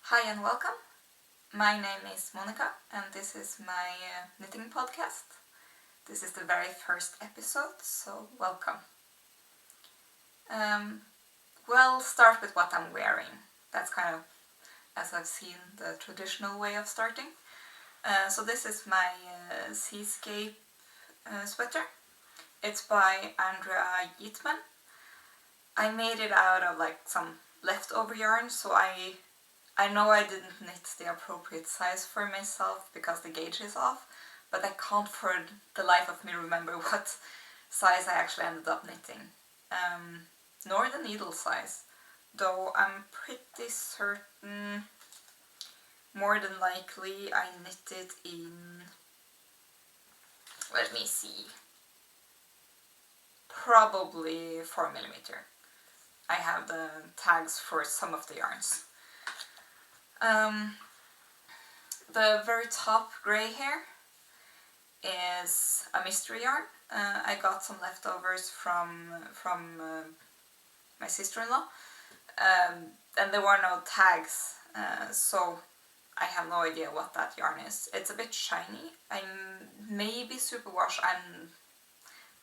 Hi and welcome. My name is Monika and this is my knitting podcast. This is the very first episode, so welcome. We'll start with what I'm wearing. That's kind of, as I've seen, the traditional way of starting. So this is my Seascape sweater. It's by Andrea Yeatman. I made it out of like some leftover yarn, so I know I didn't knit the appropriate size for myself because the gauge is off, but I can't for the life of me remember what size I actually ended up knitting. Nor the needle size, though I'm pretty certain more than likely I knitted in, let me see, probably 4mm. I have the tags for some of the yarns. The very top grey here is a mystery yarn. I got some leftovers from my sister-in-law, and there were no tags, so I have no idea what that yarn is. It's a bit shiny. Maybe superwash, I'm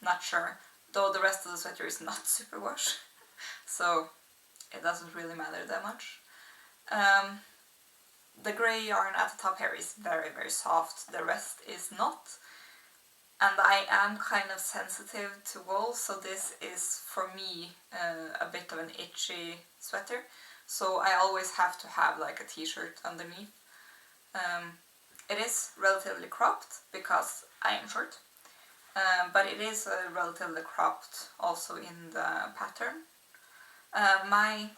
not sure, though the rest of the sweater is not superwash, so it doesn't really matter that much. The grey yarn at the top here is very, very soft, the rest is not. And I am kind of sensitive to wool, so this is for me a bit of an itchy sweater. So I always have to have like a t-shirt underneath. It is relatively cropped because I am short, but it is relatively cropped also in the pattern. My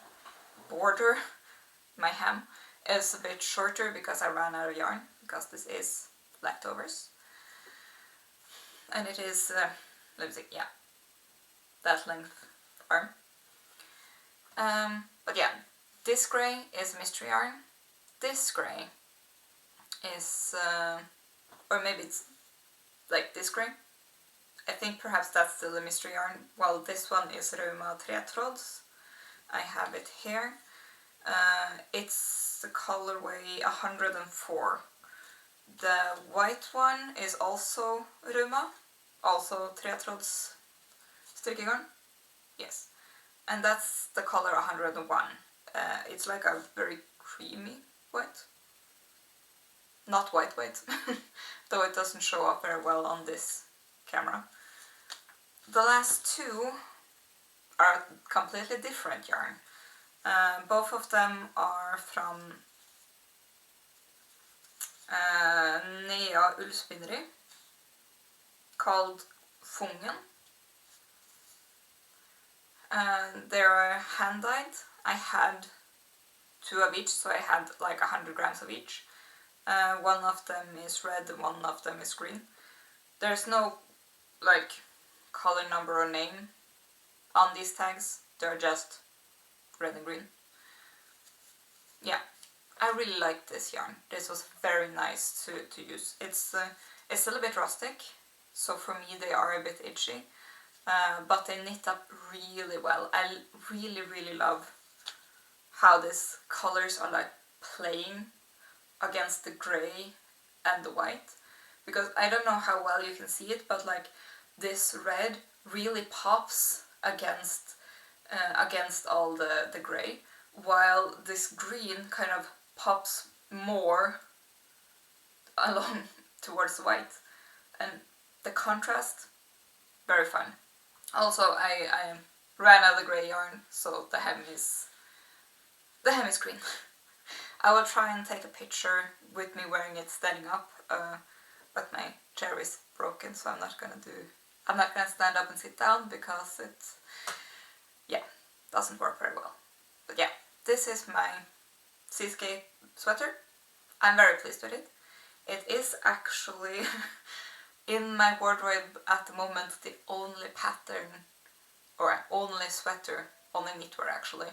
border, my hem, is a bit shorter because I ran out of yarn, because this is leftovers. And it is, let me see, yeah, that length arm. But yeah, this grey is mystery yarn. This grey is, or maybe it's like this grey. I think perhaps that's still a mystery yarn, while this one is Rauma Tretråds. I have it here. It's the colorway 104. The white one is also Rauma, also Tretråds strykkegarn. Yes, and that's the color 101. It's like a very creamy white. Not white, though it doesn't show up very well on this camera. The last two are completely different yarn. Both of them are from Nea Ullspinneri, called Fungen. They're hand-dyed. I had 2 of each, so I had like 100 grams of each. One of them is red and one of them is green. There's no like color number or name on these tags, they're just red and green. Yeah, I really like this yarn. This was very nice to use. It's still a bit rustic, so for me they are a bit itchy, but they knit up really well. I really, really love how these colors are like playing against the grey and the white, because I don't know how well you can see it, but like this red really pops against all the grey, while this green kind of pops more along towards the white, and the contrast, very fun. Also, I ran out of the grey yarn, so the hem is green. I will try and take a picture with me wearing it standing up, but my chair is broken, so I'm not gonna stand up and sit down because it, yeah, doesn't work very well. But yeah, this is my Seascape sweater. I'm very pleased with it. It is actually in my wardrobe at the moment the only pattern, or only sweater, only knitwear actually,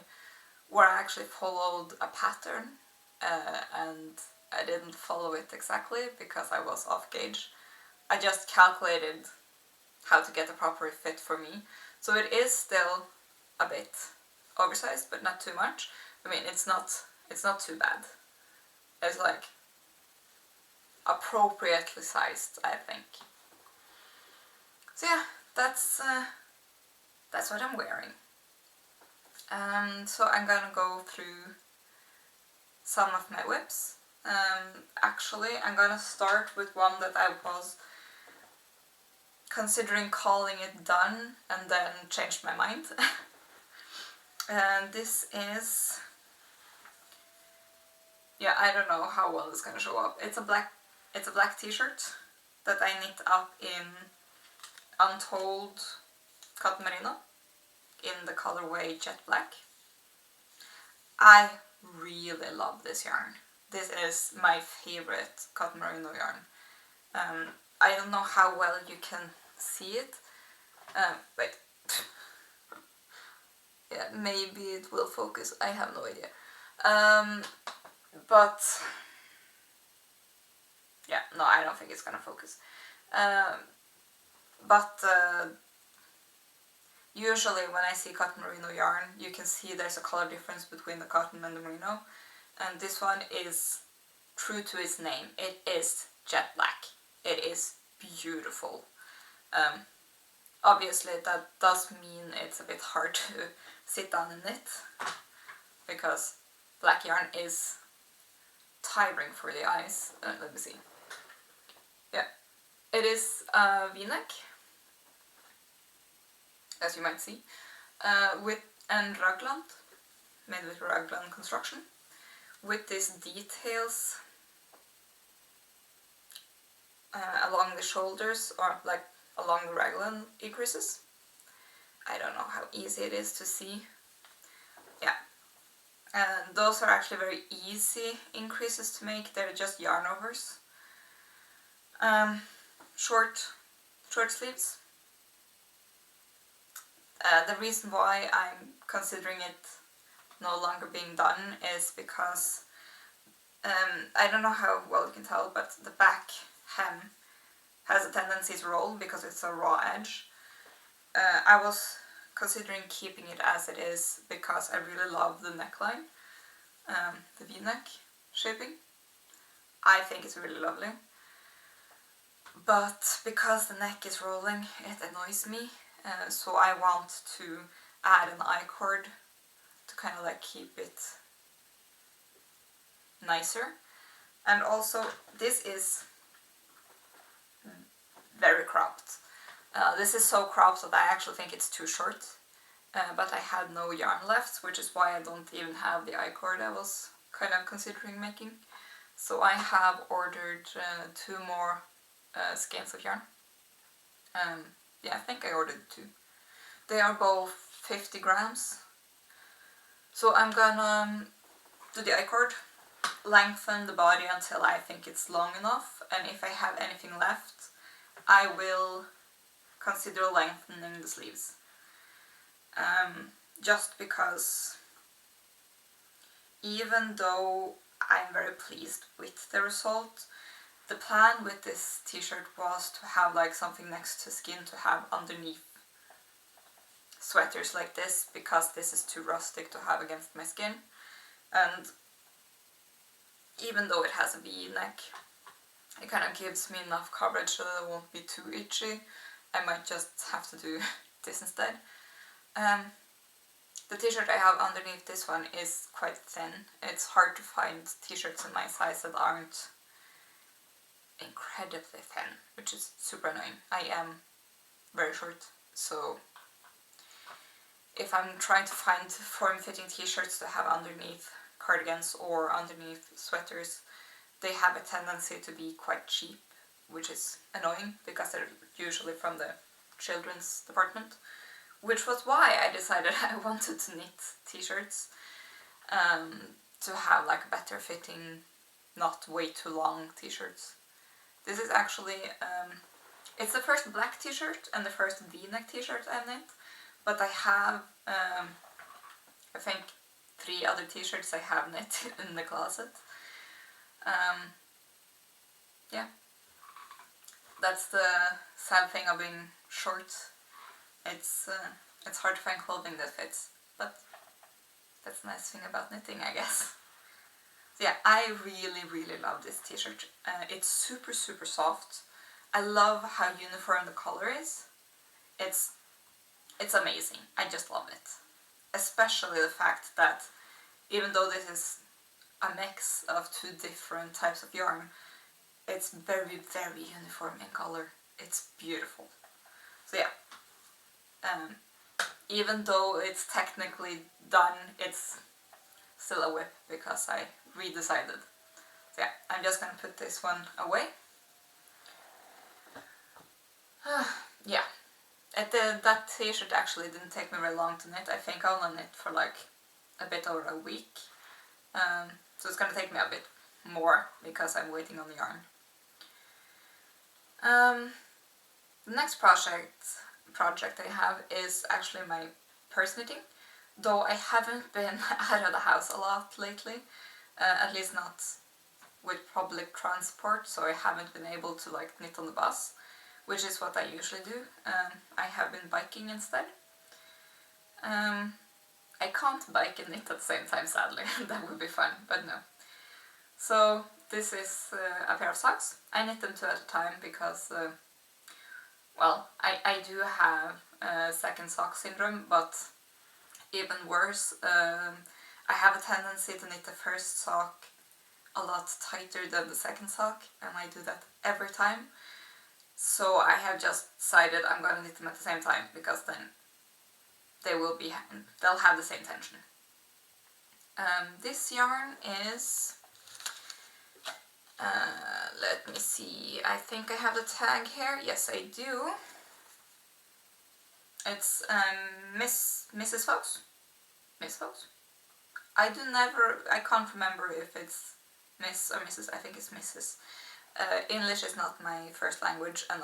where I actually followed a pattern, and I didn't follow it exactly because I was off gauge. I just calculated how to get a proper fit for me. So it is still a bit oversized, but not too much. I mean, it's not too bad. is like appropriately sized, I think. So yeah, that's what I'm wearing. So I'm gonna go through some of my whips. Actually, I'm gonna start with one that I was considering calling it done and then changed my mind. And this is, yeah, I don't know how well it's gonna show up. It's a black t-shirt that I knit up in Untold Cotton Merino in the colorway Jet Black. I really love this yarn. This is my favorite cotton merino yarn. I don't know how well you can see it. Wait. Yeah, maybe it will focus. I have no idea. But yeah, no, I don't think it's gonna focus. But usually when I see cotton merino yarn, you can see there's a color difference between the cotton and the merino. And this one is true to its name. It is jet black. It is beautiful. Obviously that does mean it's a bit hard to sit down and knit, because black yarn is tiring for the eyes. Let me see. Yeah, it is a v-neck, as you might see, with and raglan, made with raglan construction, with these details along the shoulders, or like along the raglan creases. I don't know how easy it is to see. Yeah, and those are actually very easy increases to make. They're just yarn overs. Short sleeves. The reason why I'm considering it no longer being done is because I don't know how well you can tell, but the back hem has a tendency to roll because it's a raw edge. I was considering keeping it as it is because I really love the neckline, the v-neck shaping. I think it's really lovely. But because the neck is rolling, it annoys me. So I want to add an I-cord to kind of like keep it nicer. And also, this is very cropped. This is so cropped that I actually think it's too short. But I had no yarn left, which is why I don't even have the I-cord I was kind of considering making. So I have ordered 2 more skeins of yarn. Yeah, I think I ordered 2. They are both 50 grams. So I'm gonna do the I-cord, lengthen the body until I think it's long enough, and if I have anything left, I will consider lengthening the sleeves. Just because even though I'm very pleased with the result, the plan with this t-shirt was to have like something next to skin to have underneath sweaters like this, because this is too rustic to have against my skin. And even though it has a v-neck, it kind of gives me enough coverage so that it won't be too itchy. I might just have to do this instead. The t-shirt I have underneath this one is quite thin. It's hard to find t-shirts in my size that aren't incredibly thin, which is super annoying. I am very short, so if I'm trying to find form-fitting t-shirts to have underneath cardigans or underneath sweaters, they have a tendency to be quite cheap, which is annoying because they're usually from the children's department, which was why I decided I wanted to knit t-shirts, to have like better fitting, not way too long t-shirts. This is actually, it's the first black t-shirt and the first v-neck t-shirt I've knit, but I have, I think 3 other t-shirts I have knit in the closet. Yeah, that's the sad thing of being short. It's hard to find clothing that fits, but that's the nice thing about knitting, I guess. Yeah, I really love this t-shirt. It's super soft. I love how uniform the color is. It's amazing. I just love it. Especially the fact that even though this is a mix of two different types of yarn, it's very uniform in color. It's beautiful. So yeah, even though it's technically done, it's still a whip because I redecided. So yeah, I'm just gonna put this one away. Yeah, that t-shirt actually didn't take me very long to knit. I think I'll knit for like a bit over a week. So it's gonna take me a bit more because I'm waiting on the yarn. The next project I have is actually my purse knitting, though I haven't been out of the house a lot lately, at least not with public transport, so I haven't been able to like knit on the bus, which is what I usually do. I have been biking instead. I can't bike and knit at the same time, sadly. That would be fun, but no. So this is a pair of socks. I knit them two at a time because, well, I do have second sock syndrome, but even worse, I have a tendency to knit the first sock a lot tighter than the second sock, and I do that every time. So I have just decided I'm gonna knit them at the same time because then they'll have the same tension. This yarn is, let me see, I think I have the tag here. Yes, I do. It's Mrs. Fox. Miss Fox. I can't remember if it's Miss or Mrs. I think it's Mrs. English is not my first language, and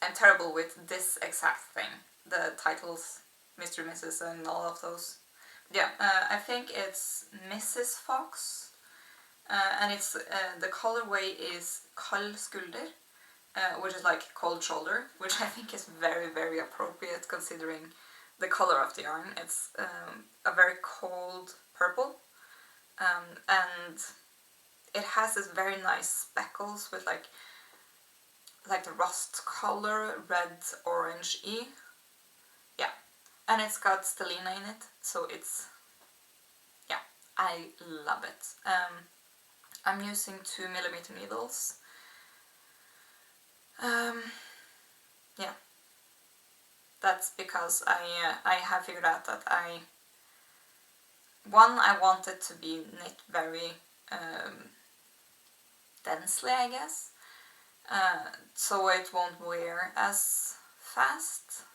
I'm terrible with this exact thing. The titles, Mr. Mrs. and all of those. Yeah, I think it's Mrs. Fox, and it's the colorway is Kald skulder, which is like cold shoulder, which I think is very appropriate considering the color of the yarn. It's a very cold purple, and it has this very nice speckles with like the rust color, red, orange-y. Yeah, and it's got stellina in it, so it's, yeah, I love it. I'm using 2mm needles. Yeah, that's because I have figured out that I want it to be knit very densely, I guess, so it won't wear as fast,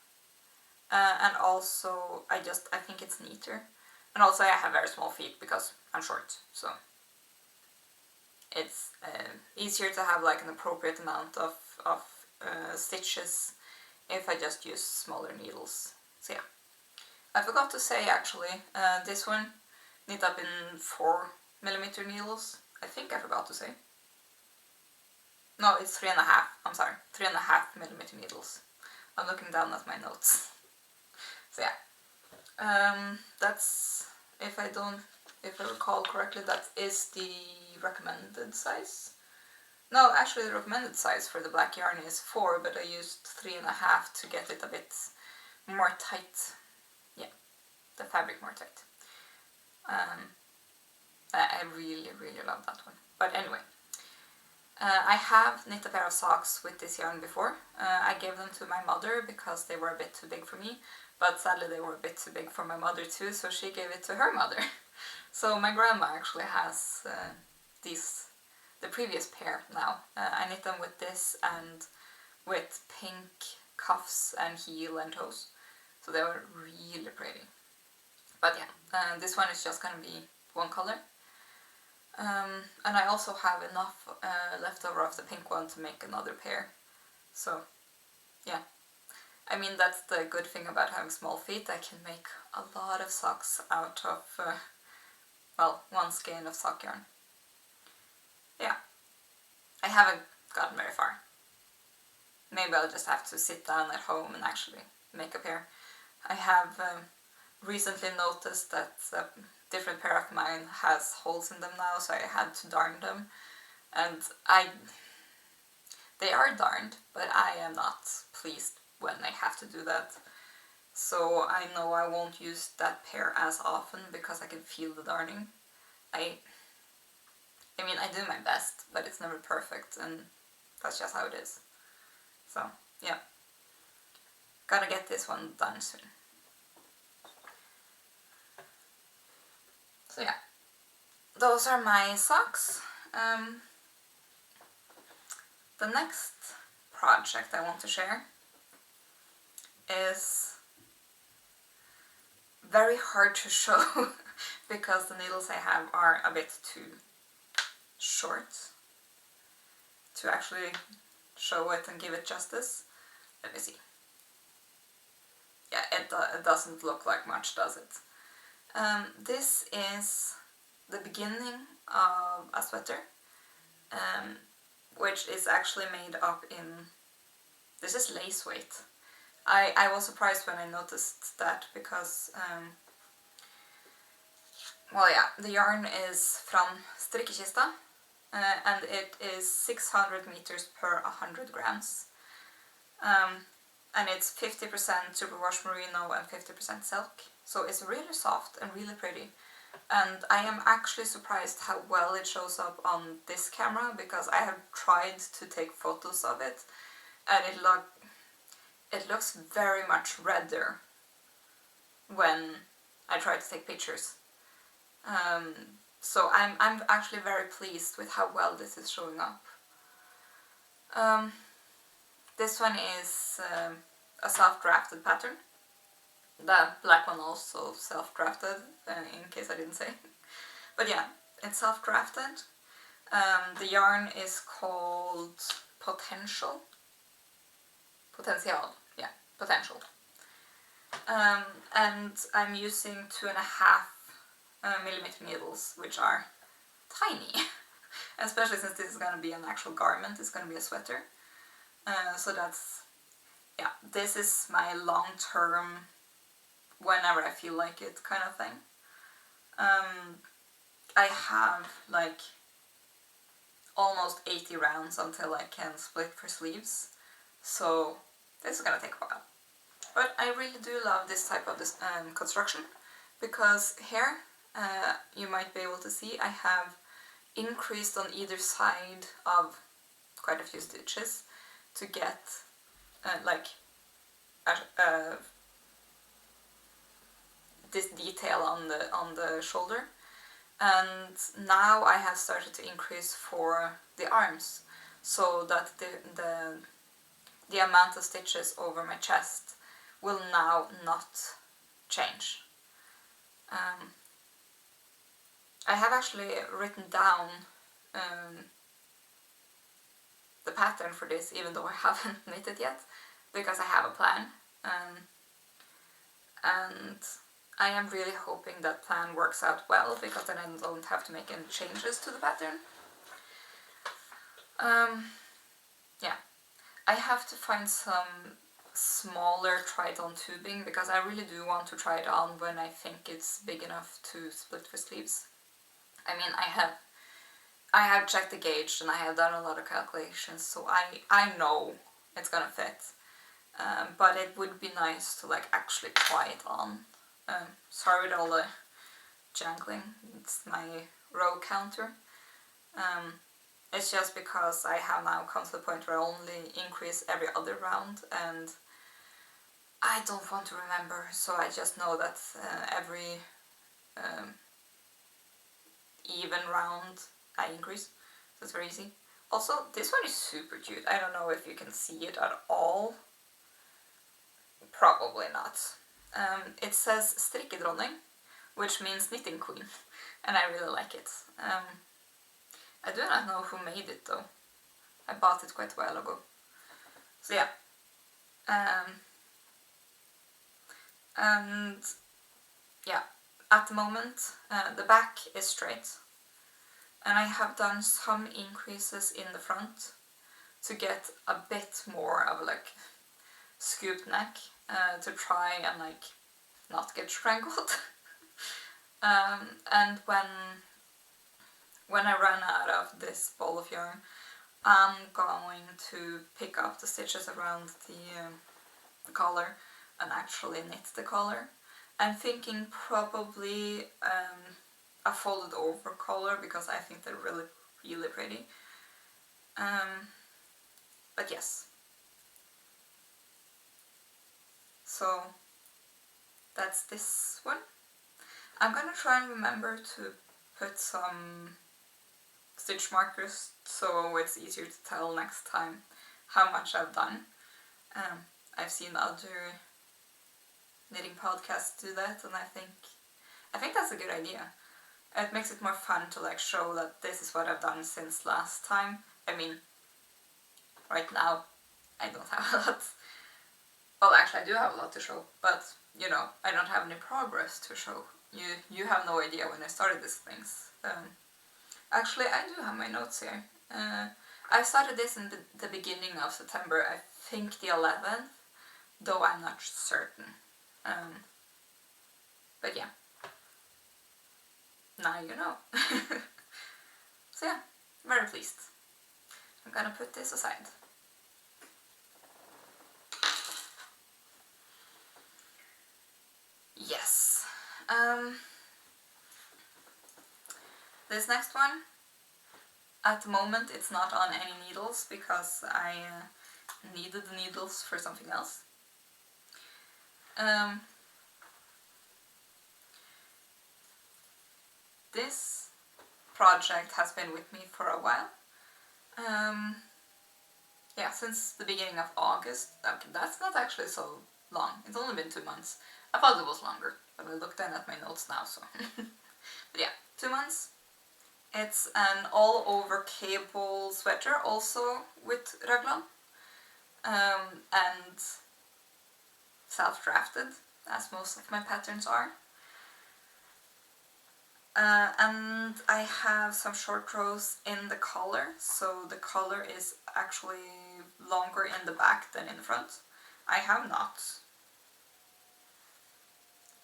and also I think it's neater, and also I have very small feet because I'm short, so it's easier to have like an appropriate amount of stitches if I just use smaller needles. So yeah, I forgot to say actually, this one knit up in 4mm needles. I think I forgot to say. No, it's 3.5. I'm sorry, 3.5mm needles. I'm looking down at my notes. So yeah, that's, if I recall correctly, that is the recommended size. No, actually the recommended size for the black yarn is 4, but I used 3.5 to get it a bit more tight. Yeah, the fabric more tight. I really love that one. But anyway, I have knit a pair of socks with this yarn before. I gave them to my mother because they were a bit too big for me, but sadly they were a bit too big for my mother too, so she gave it to her mother. So my grandma actually has the previous pair now. I knit them with this and with pink cuffs and heel and toes, so they were really pretty. But yeah, this one is just gonna be one color. And I also have enough left over of the pink one to make another pair. So yeah, I mean that's the good thing about having small feet. I can make a lot of socks out of, well, one skein of sock yarn. Yeah, I haven't gotten very far. Maybe I'll just have to sit down at home and actually make a pair. I have recently noticed that different pair of mine has holes in them now, so I had to darn them. And they are darned, but I am not pleased when I have to do that. So I know I won't use that pair as often because I can feel the darning. I mean, I do my best, but it's never perfect, and that's just how it is. So, yeah. Gotta get this one done soon. So yeah, those are my socks. The next project I want to share is very hard to show because the needles I have are a bit too short to actually show it and give it justice. Let me see. Yeah, it doesn't look like much, does it? This is the beginning of a sweater, which is actually made up in, this is lace weight. I was surprised when I noticed that because, well yeah, the yarn is from Strikkekista, and it is 600 meters per 100 grams. And it's 50% superwash merino and 50% silk. So it's really soft and really pretty. And I am actually surprised how well it shows up on this camera, because I have tried to take photos of it and it looks very much redder when I try to take pictures. So I'm actually very pleased with how well this is showing up. This one is a self-drafted pattern. The black one also self-drafted, in case I didn't say. But yeah, it's self-drafted. The yarn is called Potential. Potential, yeah, Potential. And I'm using 2.5 millimeter needles, which are tiny. Especially since this is going to be an actual garment, it's going to be a sweater. So that's, yeah, this is my long-term, whenever I feel like it kind of thing. I have like almost 80 rounds until I can split for sleeves, so this is gonna take a while. But I really do love this type of construction, because here, you might be able to see, I have increased on either side of quite a few stitches to get like this detail on the shoulder. And now I have started to increase for the arms, so that the amount of stitches over my chest will now not change. I have actually written down the pattern for this, even though I haven't knitted yet, because I have a plan. And I am really hoping that plan works out well, because then I don't have to make any changes to the pattern. Yeah, I have to find some smaller try-it-on tubing, because I really do want to try it on when I think it's big enough to split for sleeves. I mean, I have checked the gauge and I have done a lot of calculations, so I know it's gonna fit. But it would be nice to like actually try it on. Sorry with all the jangling, it's my row counter. It's just because I have now come to the point where I only increase every other round, and I don't want to remember, so I just know that every even round I increase, so it's very easy. Also, this one is super cute. I don't know if you can see it at all. Probably not. It says Strikkedronning, which means knitting queen, and I really like it. I do not know who made it though. I bought it quite a while ago. So yeah. And yeah, at the moment the back is straight, and I have done some increases in the front to get a bit more of like scooped neck, to try and like not get strangled. And when I run out of this ball of yarn, I'm going to pick up the stitches around the collar and actually knit the collar. I'm thinking probably a folded over collar because I think they're really, really pretty. But yes. So that's this one. I'm gonna try and remember to put some stitch markers so it's easier to tell next time how much I've done. I've seen other knitting podcasts do that, and I think that's a good idea. It makes it more fun to like show that this is what I've done since last time. I mean, right now I don't have a lot. Well, actually I do have a lot to show, but you know, I don't have any progress to show. You have no idea when I started these things. Actually, I do have my notes here. I started this in the beginning of September, I think the 11th, though I'm not certain. But yeah, now you know. So yeah, very pleased. I'm gonna put this aside. Yes. This next one, at the moment it's not on any needles because I needed the needles for something else. This project has been with me for a while. Yeah, since the beginning of August. Okay, that's not actually so long. It's only been 2 months. I thought it was longer, but I looked at my notes now, so. But yeah, 2 months. It's an all-over cable sweater, also with raglan, and self-drafted, as most of my patterns are. And I have some short rows in the collar, so the collar is actually longer in the back than in the front. I have not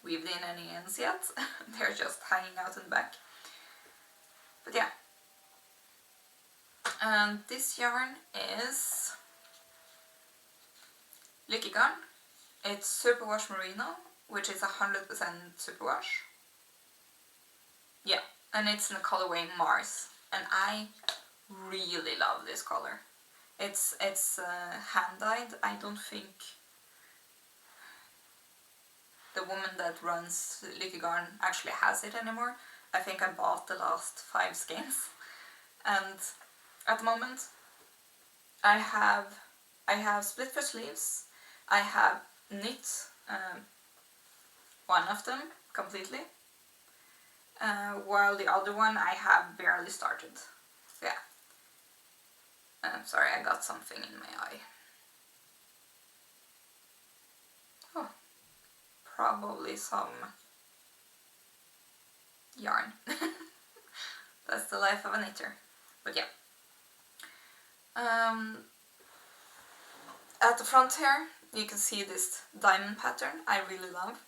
weaved in any ends yet, they're just hanging out in the back. But yeah. And this yarn is Lykke Garn. It's Superwash Merino, which is 100% superwash. Yeah, and it's in the colorway Mars, and I really love this color. It's hand-dyed. I don't think the woman that runs Lykke Garn actually has it anymore. I think I bought the last 5 skeins, and at the moment I have split for sleeves. I have knit one of them completely, while the other one I have barely started. So yeah. Sorry, I got something in my eye. Oh, probably some yarn. That's the life of a knitter. But yeah. At the front here, you can see this diamond pattern I really love.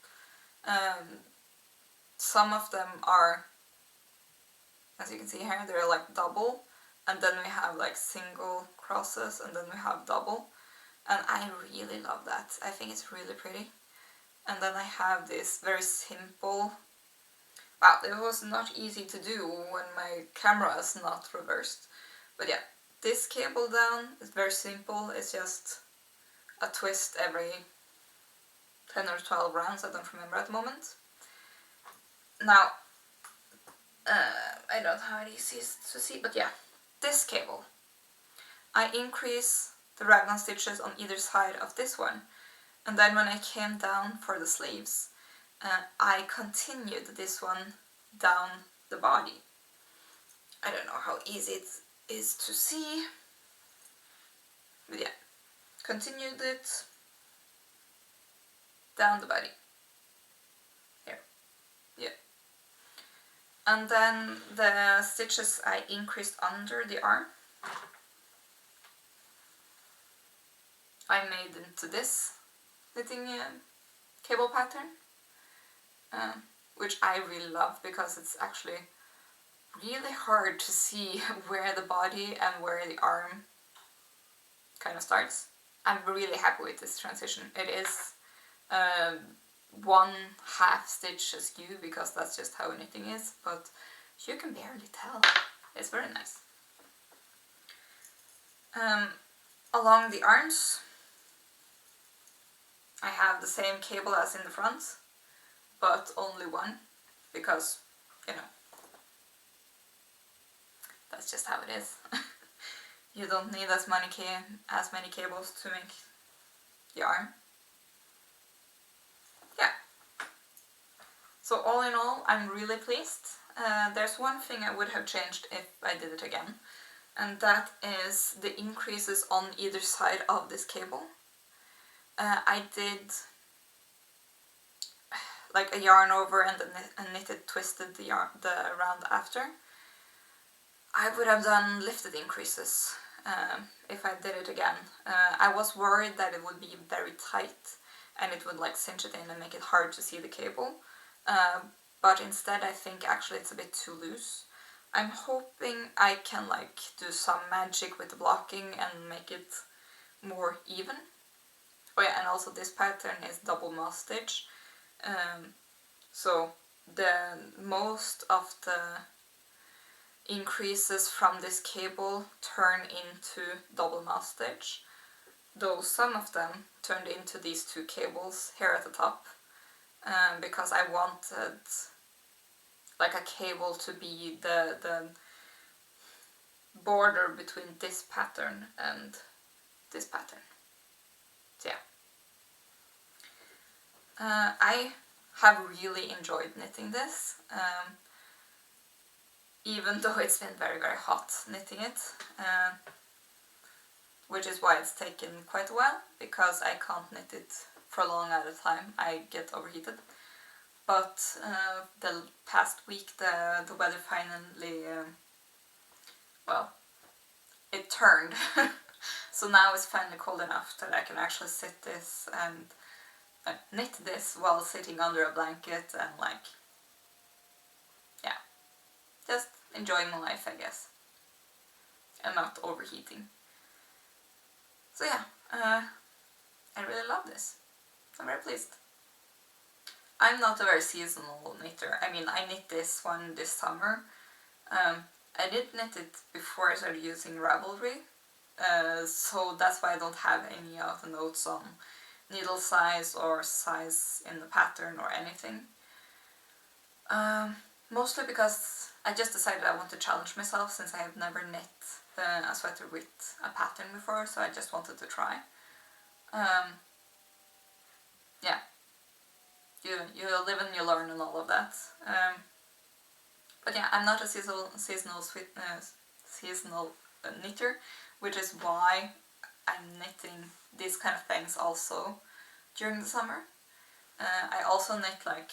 Some of them are, as you can see here, they're like double, and then we have like single crosses, and then we have double, and I really love that. I think it's really pretty. And then I have this very simple, wow, it was not easy to do when my camera is not reversed, but yeah, this cable down is very simple. It's just a twist every 10 or 12 rounds, I don't remember at the moment. Now, I don't have it easy to see, but yeah, this cable, I increase the raglan stitches on either side of this one, and then when I came down for the sleeves, I continued this one down the body. I don't know how easy it is to see, but yeah, continued it down the body. Here, yeah. And then the stitches I increased under the arm, I made into this knitting cable pattern. which I really love because it's actually really hard to see where the body and where the arm kind of starts. I'm really happy with this transition. It is one half stitch askew because that's just how knitting is, but you can barely tell. It's very nice. Along the arms, I have the same cable as in the front, but only one, because, you know, that's just how it is. You don't need as many cables to make the arm. Yeah. So all in all, I'm really pleased. There's one thing I would have changed if I did it again, and that is the increases on either side of this cable. I did like a yarn over and a knitted twisted the round after. I would have done lifted increases if I did it again. I was worried that it would be very tight and it would like cinch it in and make it hard to see the cable. But instead I think actually it's a bit too loose. I'm hoping I can like do some magic with the blocking and make it more even. Oh yeah, and also this pattern is double moss stitch. So the most of the increases from this cable turn into double moss stitch, though some of them turned into these two cables here at the top, because I wanted like a cable to be the border between this pattern and this pattern. So yeah. I have really enjoyed knitting this, even though it's been very hot knitting it, which is why it's taken quite a while, because I can't knit it for long at a time, I get overheated. But the past week the weather finally, well, it turned. So now it's finally cold enough that I can actually sit this and knit this while sitting under a blanket and like, yeah, just enjoying my life, I guess, and not overheating. So yeah, I really love this. I'm very pleased. I'm not a very seasonal knitter. I mean, I knit this one this summer. I did knit it before I started using Ravelry, so that's why I don't have any of the notes on needle size or size in the pattern or anything. Mostly because I just decided I want to challenge myself, since I have never knit a sweater with a pattern before, so I just wanted to try. Yeah, you live and you learn and all of that. But yeah, I'm not a seasonal knitter, which is why I'm knitting these kind of things also during the summer. I also knit like,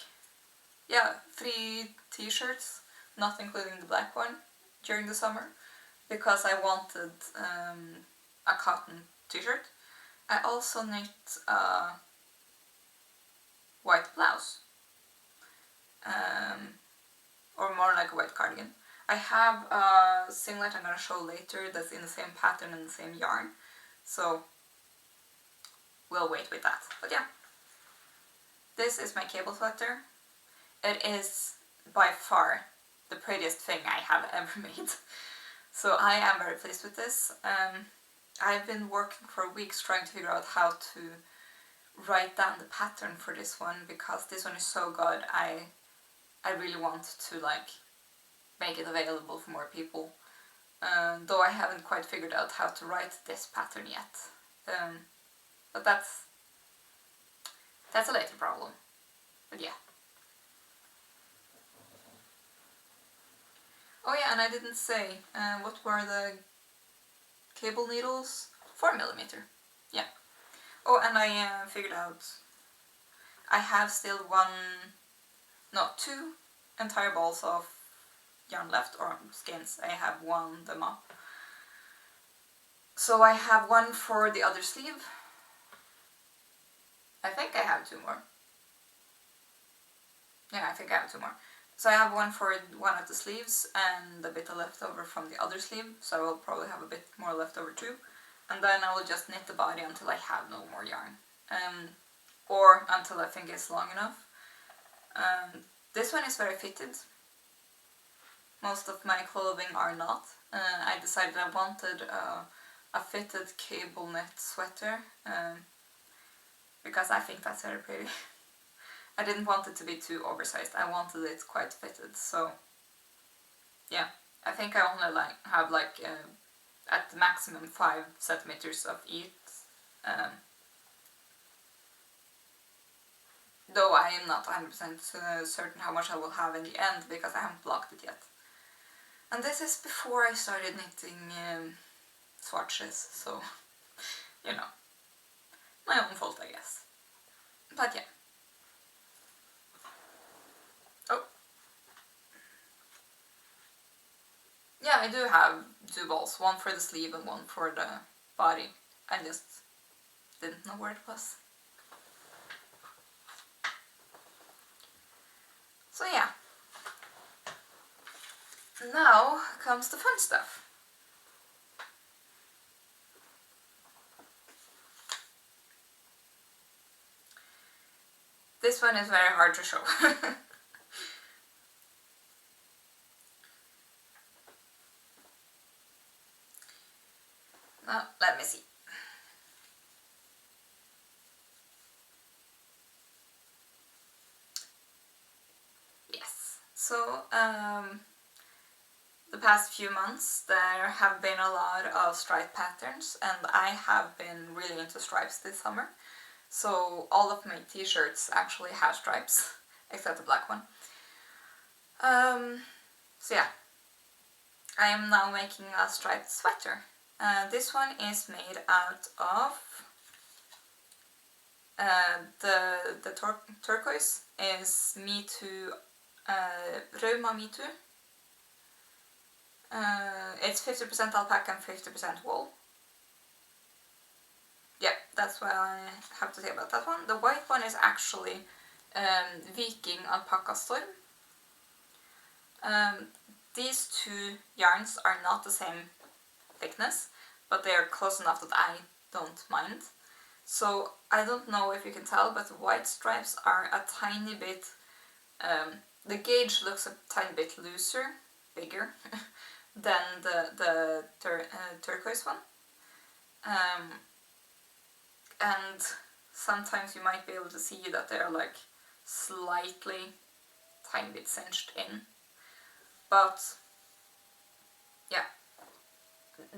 yeah, 3 t-shirts, not including the black one, during the summer, because I wanted a cotton t-shirt. I also knit a white blouse, or more like a white cardigan. I have a singlet I'm going to show later that's in the same pattern and the same yarn, so we'll wait with that. But yeah, this is my cable sweater. It is by far the prettiest thing I have ever made, so I am very pleased with this. I've been working for weeks trying to figure out how to write down the pattern for this one, because this one is so good. I really want to like make it available for more people, though I haven't quite figured out how to write this pattern yet. But that's a later problem. But yeah. Oh yeah, and I didn't say, what were the cable needles? 4mm. Yeah. Oh, and I figured out I have still 2 entire balls of yarn left, or skeins. I have wound them up. So I have one for the other sleeve. I think I have 2 more. Yeah, I think I have two more. So I have one for one of the sleeves and a bit of leftover from the other sleeve, so I will probably have a bit more leftover too. And then I will just knit the body until I have no more yarn. Or until I think it's long enough. This one is very fitted. Most of my clothing are not. I decided I wanted a fitted cable knit sweater because I think that's very pretty. I didn't want it to be too oversized. I wanted it quite fitted. So yeah, I think I only have at the maximum 5 centimeters of each. Though I am not 100% certain how much I will have in the end because I haven't blocked it yet. And this is before I started knitting swatches, so you know, my own fault I guess. But yeah. Oh. Yeah, I do have 2 balls, one for the sleeve and one for the body. I just didn't know where it was. So yeah. Now comes the fun stuff. This one is very hard to show. Now, let me see. Yes. So, the past few months there have been a lot of stripe patterns and I have been really into stripes this summer. So all of my t-shirts actually have stripes, except the black one. So yeah, I am now making a striped sweater. This one is made out of the turquoise is Me Too, Reuma Me Too. It's 50% alpaca and 50% wool. Yeah, that's what I have to say about that one. The white one is actually Viking Alpaca Storm. These two yarns are not the same thickness, but they are close enough that I don't mind. So I don't know if you can tell, but the white stripes are a tiny bit, the gauge looks a tiny bit looser, bigger, than the turquoise one. And sometimes you might be able to see that they're like slightly, tiny bit cinched in. But yeah,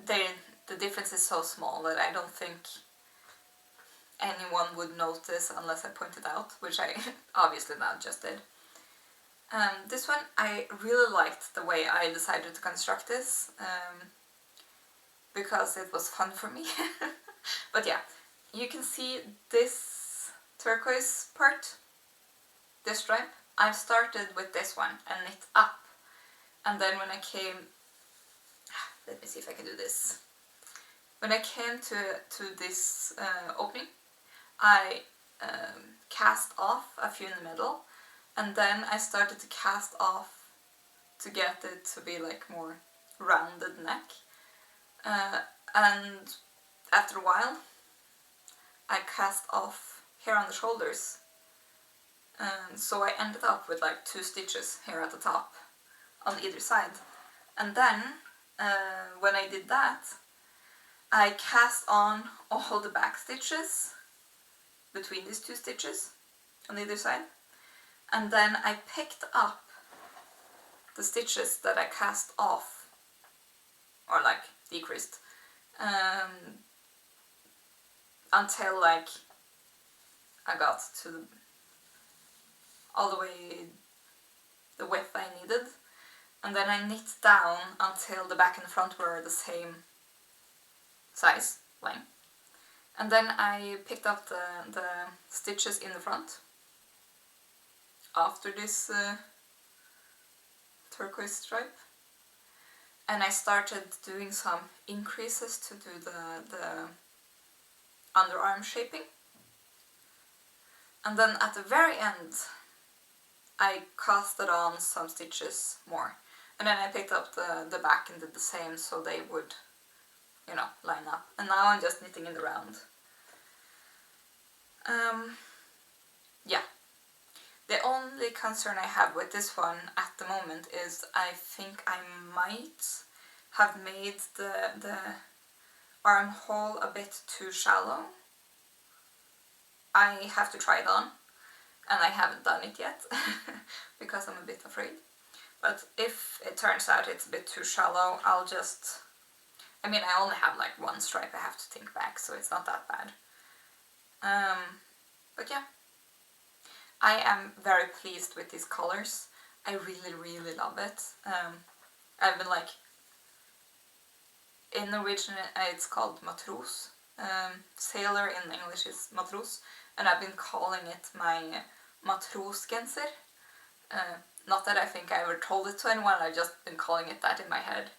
the difference is so small that I don't think anyone would notice unless I point it out, which I obviously now just did. This one, I really liked the way I decided to construct this, because it was fun for me. But yeah, you can see this turquoise part, this stripe. I've started with this one and knit up, and then when I came, let me see if I can do this. When I came to this opening, I cast off a few in the middle, and then I started to cast off to get it to be like more rounded neck. And after a while, I cast off here on the shoulders. So I ended up with like 2 stitches here at the top on either side. And then, when I did that, I cast on all the back stitches between these 2 stitches on either side. And then I picked up the stitches that I cast off, or like decreased, until like I got to all the way the width I needed, and then I knit down until the back and the front were the same size, length, and then I picked up the stitches in the front after this turquoise stripe, and I started doing some increases to do the underarm shaping. And then at the very end, I casted on some stitches more. And then I picked up the back and did the same so they would, you know, line up. And now I'm just knitting in the round. Yeah. The only concern I have with this one at the moment is I think I might have made the armhole a bit too shallow. I have to try it on, and I haven't done it yet because I'm a bit afraid. But if it turns out it's a bit too shallow, I'll just... I mean, I only have like one stripe I have to think back, so it's not that bad. But yeah. I am very pleased with these colors. I really, really love it. I've been like... In Norwegian it's called matros. Sailor in English is matros. And I've been calling it my matrosgenser. Not that I think I ever told it to anyone, I've just been calling it that in my head.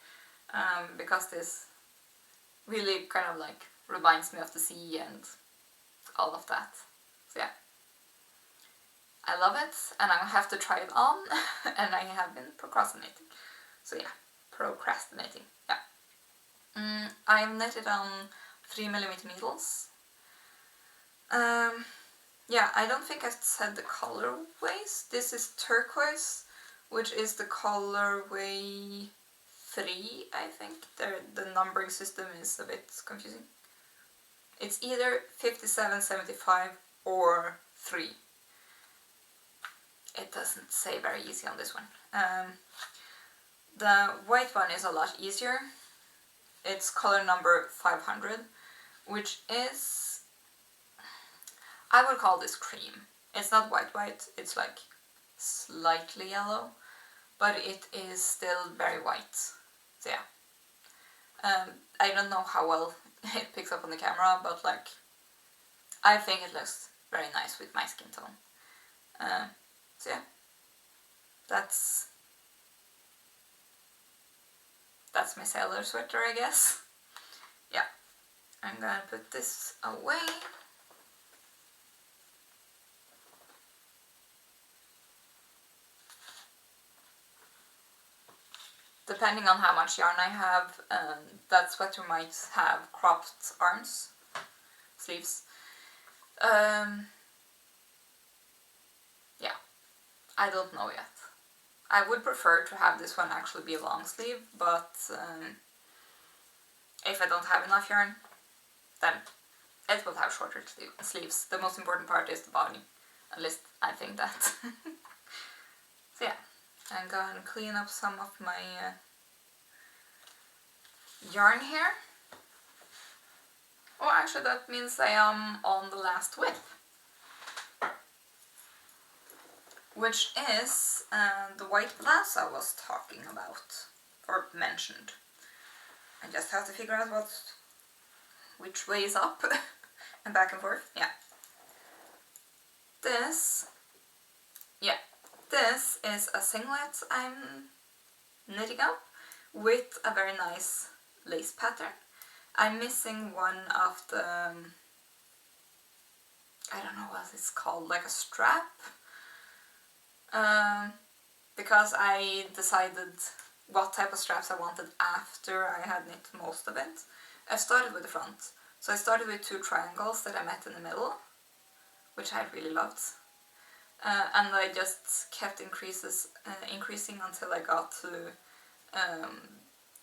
Because this really kind of like reminds me of the sea and all of that. So yeah. I love it, and I have to try it on, and I have been procrastinating. So yeah, procrastinating, yeah. I've knitted on 3mm needles. Yeah, I don't think I've said the colorways. This is turquoise, which is the colorway 3, I think. The numbering system is a bit confusing. It's either 5775 or 3. It doesn't say very easy on this one. The white one is a lot easier. It's color number 500, which is... I would call this cream. It's not white, it's like slightly yellow, but it is still very white. So yeah. I don't know how well it picks up on the camera, but like, I think it looks very nice with my skin tone. So yeah, that's my sailor sweater, I guess. Yeah, I'm gonna put this away. Depending on how much yarn I have, that sweater might have cropped arms, sleeves. Yeah, I don't know yet. I would prefer to have this one actually be a long sleeve, but if I don't have enough yarn, then it will have shorter sleeves. The most important part is the body. At least I think that. So yeah, I'm going to clean up some of my yarn here. Oh, actually that means I am on the last width, which is the white blouse I was talking about, or mentioned. I just have to figure out which way is up and back and forth. Yeah. This is a singlet I'm knitting up with a very nice lace pattern. I'm missing one of the, I don't know what it's called, like a strap. Because I decided what type of straps I wanted after I had knit most of it. I started with the front. So I started with 2 triangles that I met in the middle, which I really loved. And I just kept increasing until I got to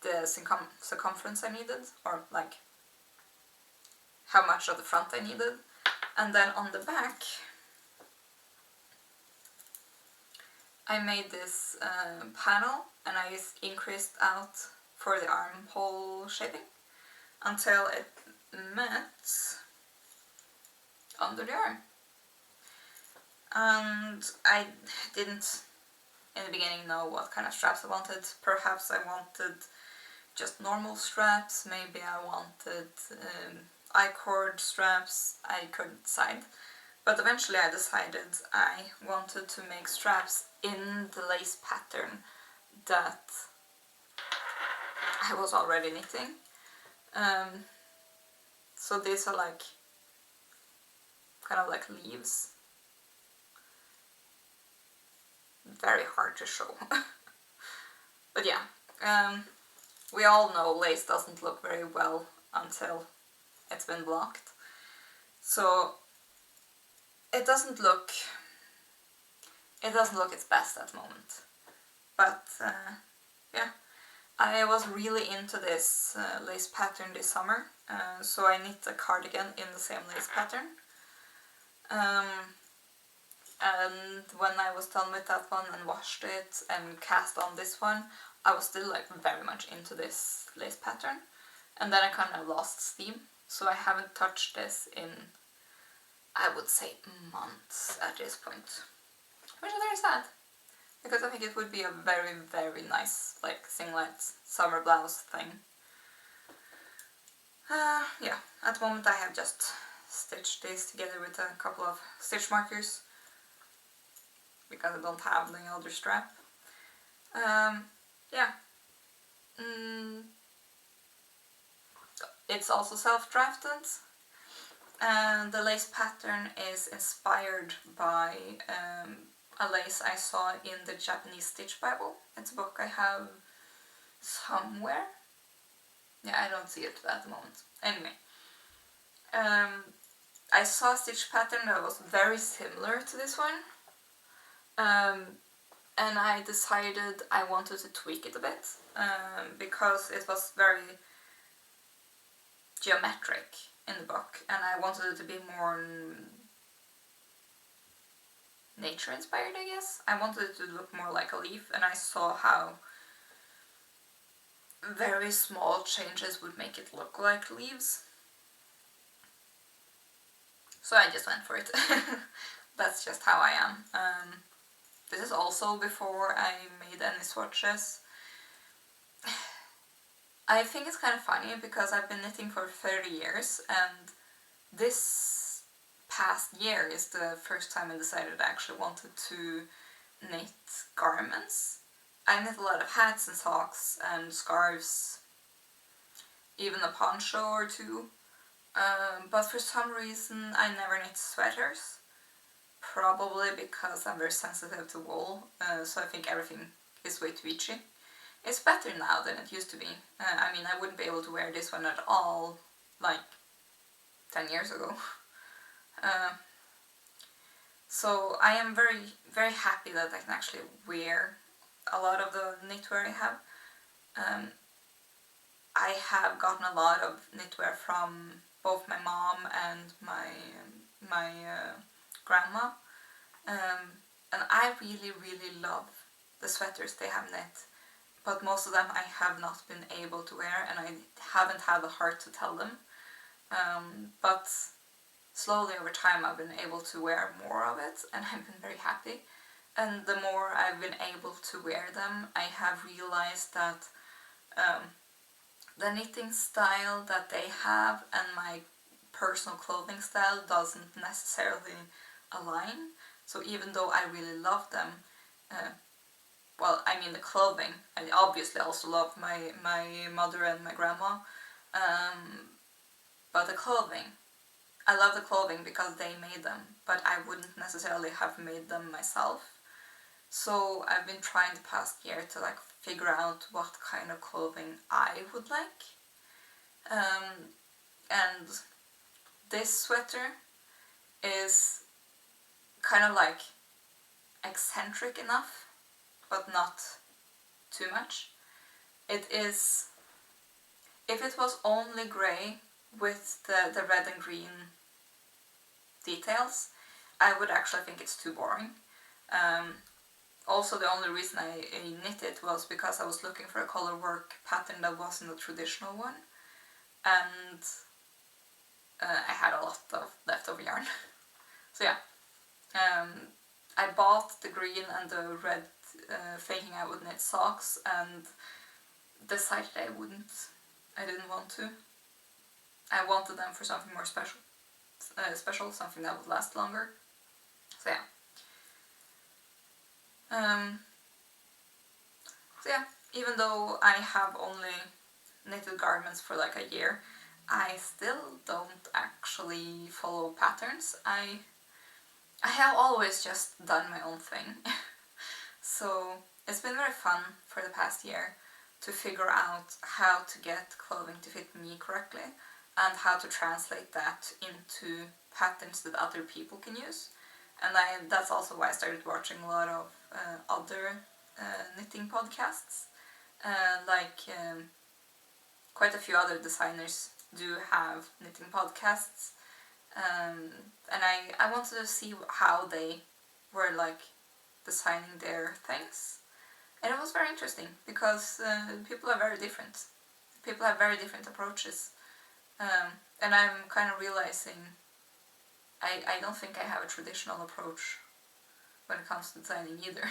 the circumference I needed, or like how much of the front I needed. And then on the back I made this panel, and I increased out for the armhole shaping until it met under the arm. And I didn't in the beginning know what kind of straps I wanted. Perhaps I wanted just normal straps, maybe I wanted I-cord straps, I couldn't decide. But eventually I decided I wanted to make straps in the lace pattern that I was already knitting. So these are like kind of like leaves. very hard to show. But yeah, we all know lace doesn't look very well until it's been blocked. So it doesn't look its best at the moment. But yeah, I was really into this lace pattern this summer, so I knit a cardigan in the same lace pattern. And when I was done with that one and washed it and cast on this one, I was still like very much into this lace pattern. And then I kind of lost steam, so I haven't touched this in, I would say, months at this point. Which is very sad, because I think it would be a very, very nice like singlet summer blouse thing. Yeah, at the moment I have just stitched this together with a couple of stitch markers, because I don't have any other strap. Yeah. It's also self-drafted. And the lace pattern is inspired by a lace I saw in the Japanese Stitch Bible. It's a book I have somewhere. Yeah, I don't see it at the moment. Anyway. I saw a stitch pattern that was very similar to this one. And I decided I wanted to tweak it a bit, because it was very geometric in the book, and I wanted it to be more nature inspired, I guess. I wanted it to look more like a leaf, and I saw how very small changes would make it look like leaves. So I just went for it. That's just how I am. This is also before I made any swatches. I think it's kind of funny because I've been knitting for 30 years, and this past year is the first time I decided I actually wanted to knit garments. I knit a lot of hats and socks and scarves, even a poncho or two, but for some reason I never knit sweaters. Probably because I'm very sensitive to wool, so I think everything is way too itchy. It's better now than it used to be. I mean, I wouldn't be able to wear this one at all, like 10 years ago. So I am very, very happy that I can actually wear a lot of the knitwear I have. I have gotten a lot of knitwear from both my mom and my grandma, and I really, really love the sweaters they have knit, but most of them I have not been able to wear, and I haven't had the heart to tell them, but slowly over time I've been able to wear more of it, and I've been very happy. And the more I've been able to wear them, I have realized that the knitting style that they have and my personal clothing style doesn't necessarily align. So even though I really love them, well, I mean the clothing, I obviously also love my mother and my grandma, but the clothing, I love the clothing because they made them, but I wouldn't necessarily have made them myself. So I've been trying the past year to like figure out what kind of clothing I would like. And this sweater is kind of like eccentric enough, but not too much. It is, if it was only grey with the red and green details, I would actually think it's too boring. Also, the only reason I knit it was because I was looking for a color work pattern that wasn't a traditional one, and I had a lot of leftover yarn. So yeah, I bought the green and the red thinking I would knit socks, and decided I didn't want to. I wanted them for something more special, something that would last longer. So yeah. So yeah, even though I have only knitted garments for like a year, I still don't actually follow patterns. I have always just done my own thing. So it's been very fun for the past year to figure out how to get clothing to fit me correctly and how to translate that into patterns that other people can use. And that's also why I started watching a lot of other knitting podcasts. Quite a few other designers do have knitting podcasts. And I wanted to see how they were like designing their things. And it was very interesting because people are very different. People have very different approaches. And I'm kind of realizing I don't think I have a traditional approach when it comes to designing either.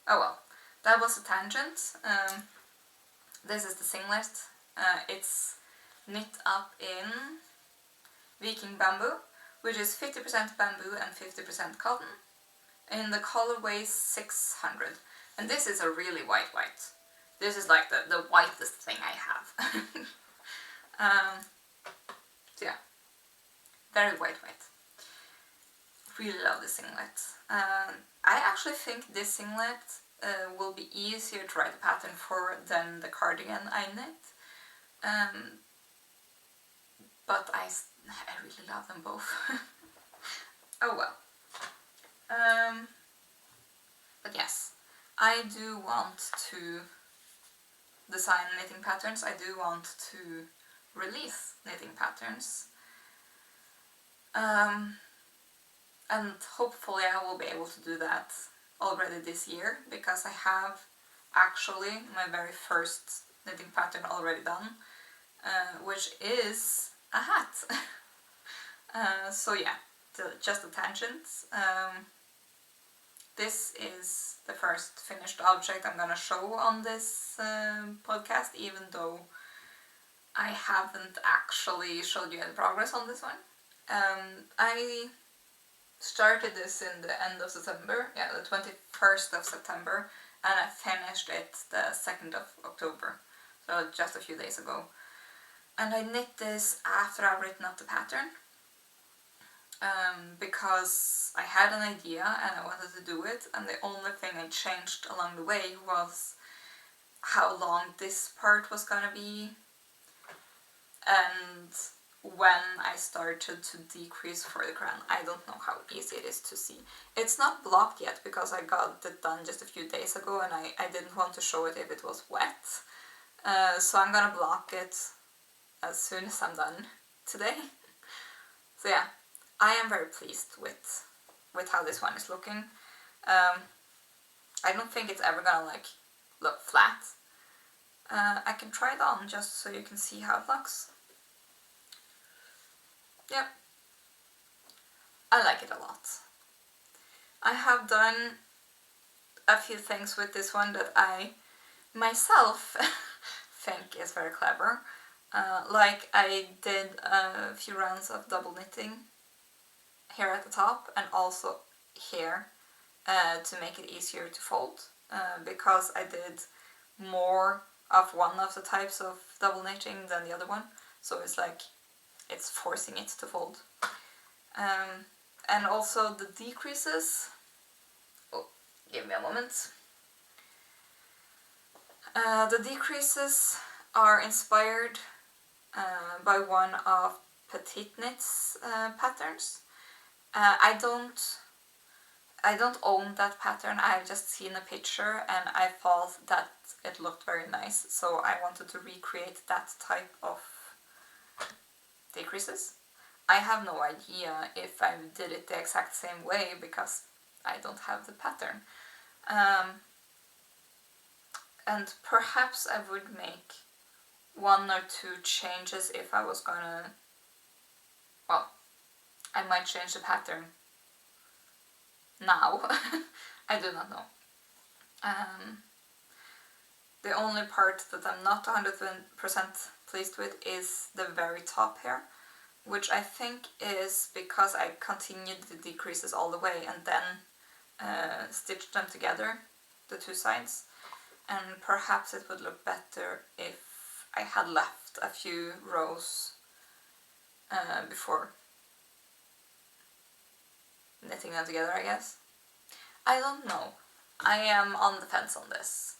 Oh well, that was a tangent. This is the singlet. It's knit up in Viking bamboo, which is 50% bamboo and 50% cotton. In the colorway 600. And this is a really white. This is like the whitest thing I have. So yeah, very white. Really love this singlet. I actually think this singlet will be easier to write a pattern for than the cardigan I knit. But I really love them both. Oh well. But yes, I do want to design knitting patterns. I do want to release knitting patterns. And hopefully I will be able to do that already this year, because I have actually my very first knitting pattern already done, which is a hat. So yeah, just a tangent. This is the first finished object I'm gonna show on this podcast, even though I haven't actually showed you any progress on this one. I started this in the end of September, the 21st of September, and I finished it the 2nd of October, so just a few days ago. And I knit this after I've written up the pattern, because I had an idea and I wanted to do it, and the only thing I changed along the way was how long this part was gonna be, and when I started to decrease for the crown. I don't know how easy it is to see. It's not blocked yet because I got it done just a few days ago, and I didn't want to show it if it was wet. So I'm gonna block it as soon as I'm done today. So yeah, I am very pleased with how this one is looking. I don't think it's ever gonna look flat. I can try it on just so you can see how it looks. Yep, I like it a lot. I have done a few things with this one that I myself think is very clever. Like I did a few rounds of double knitting here at the top and also here to make it easier to fold, because I did more of one of the types of double knitting than the other one, so it's forcing it to fold. And also the decreases, give me a moment. The decreases are inspired by one of Petite Knit's patterns. I don't own that pattern. I've just seen a picture and I thought that it looked very nice, so I wanted to recreate that type of decreases. I have no idea if I did it the exact same way because I don't have the pattern. And perhaps I would make one or two changes if I was gonna... Well, I might change the pattern now. I do not know. The only part that I'm not 100% pleased with is the very top here, which I think is because I continued the decreases all the way and then stitched them together, the two sides, and perhaps it would look better if I had left a few rows before knitting them together, I guess. I don't know. I am on the fence on this.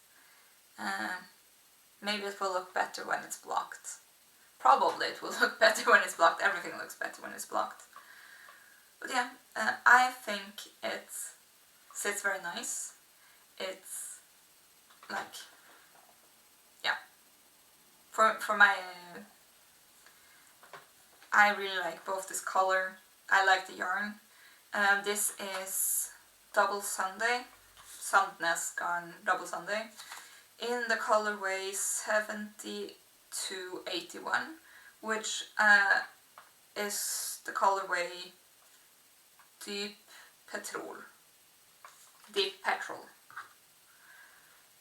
Maybe it will look better when it's blocked. Probably it will look better when it's blocked. Everything looks better when it's blocked. But yeah, I think it sits very nice. It's like, yeah, for my, I really like both this color. I like the yarn. This is Double Sunday, Sandnes Garn Double Sunday, in the colorway 70 to 81, which is the colorway Deep Petrol. Deep Petrol.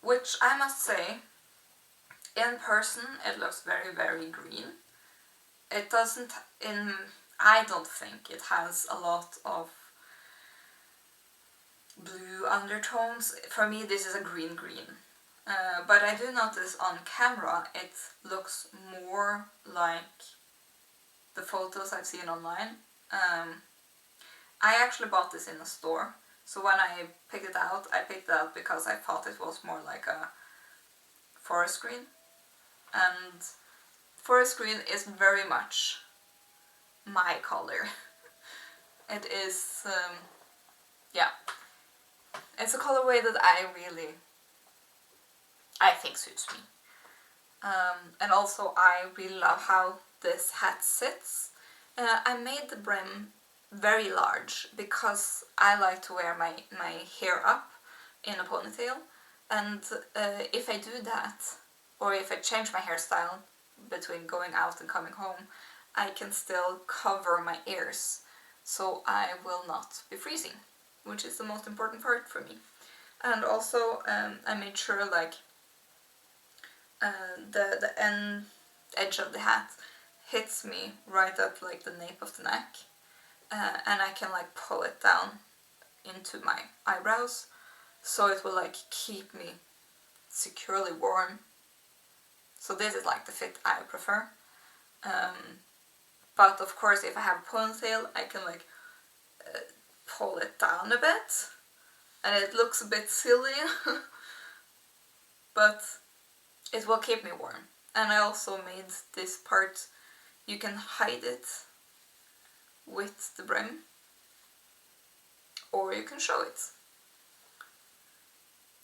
Which I must say, in person it looks very, very green. It doesn't, I don't think it has a lot of blue undertones. For me this is a green. But I do notice on camera it looks more like the photos I've seen online. I actually bought this in a store, so when I picked it out because I thought it was more like a forest green. And forest green is very much my color. It is, yeah, it's a colorway that I think suits me. And also I really love how this hat sits. I made the brim very large because I like to wear my hair up in a ponytail, and if I do that, or if I change my hairstyle between going out and coming home, I can still cover my ears, so I will not be freezing, which is the most important part for me. And also I made sure like the edge of the hat hits me right up like the nape of the neck, and I can like pull it down into my eyebrows, so it will like keep me securely warm. So this is like the fit I prefer. But of course if I have a ponytail I can like pull it down a bit, and it looks a bit silly but it will keep me warm. And I also made this part, you can hide it with the brim, or you can show it.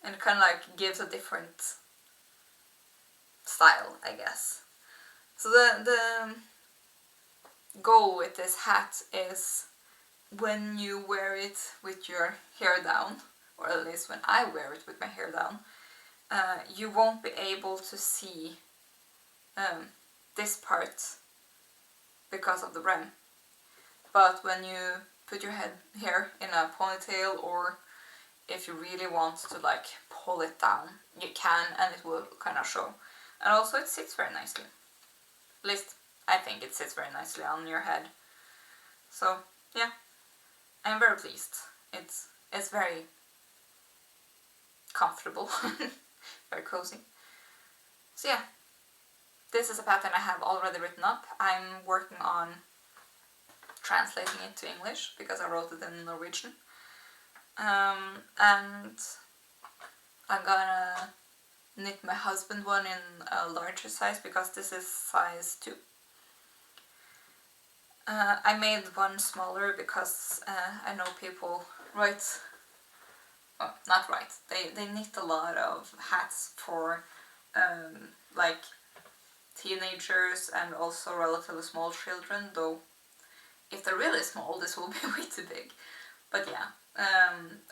And it kind of like gives a different style, I guess. So the goal with this hat is when you wear it with your hair down, or at least when I wear it with my hair down, you won't be able to see this part because of the brim. But when you put your hair in a ponytail, or if you really want to like pull it down, you can, and it will kind of show. And also it sits very nicely. At least I think it sits very nicely on your head. So yeah, I'm very pleased. It's very comfortable, very cozy. So yeah, this is a pattern I have already written up. I'm working on translating it to English because I wrote it in Norwegian. And I'm gonna knit my husband one in a larger size because this is size 2. I made one smaller because I know people they knit a lot of hats for like teenagers and also relatively small children, though if they're really small this will be way too big. But yeah,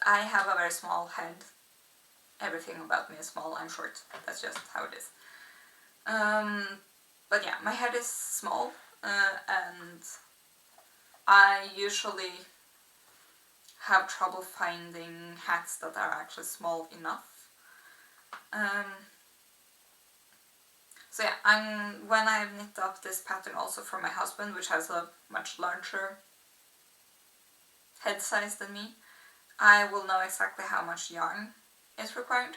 I have a very small head. Everything about me is small. I'm short. That's just how it is. But yeah, my head is small, and I usually have trouble finding hats that are actually small enough. So yeah, when I've knit up this pattern also for my husband, which has a much larger head size than me, I will know exactly how much yarn is required.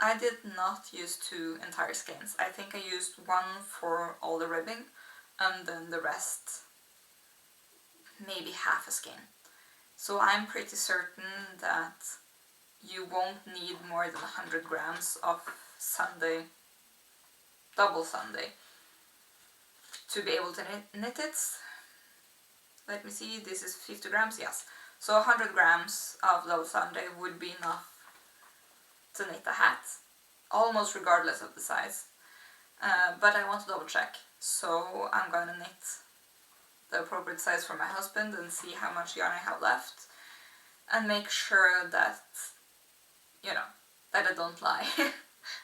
I did not use 2 entire skeins. I think I used 1 for all the ribbing, and then the rest, maybe half a skein. So I'm pretty certain that you won't need more than 100 grams of Sunday, double Sunday, to be able to knit it. Let me see, this is 50 grams, yes. So 100 grams of double Sunday would be enough to knit a hat, almost regardless of the size. But I want to double check, so I'm gonna knit the appropriate size for my husband and see how much yarn I have left, and make sure that, you know, that I don't lie.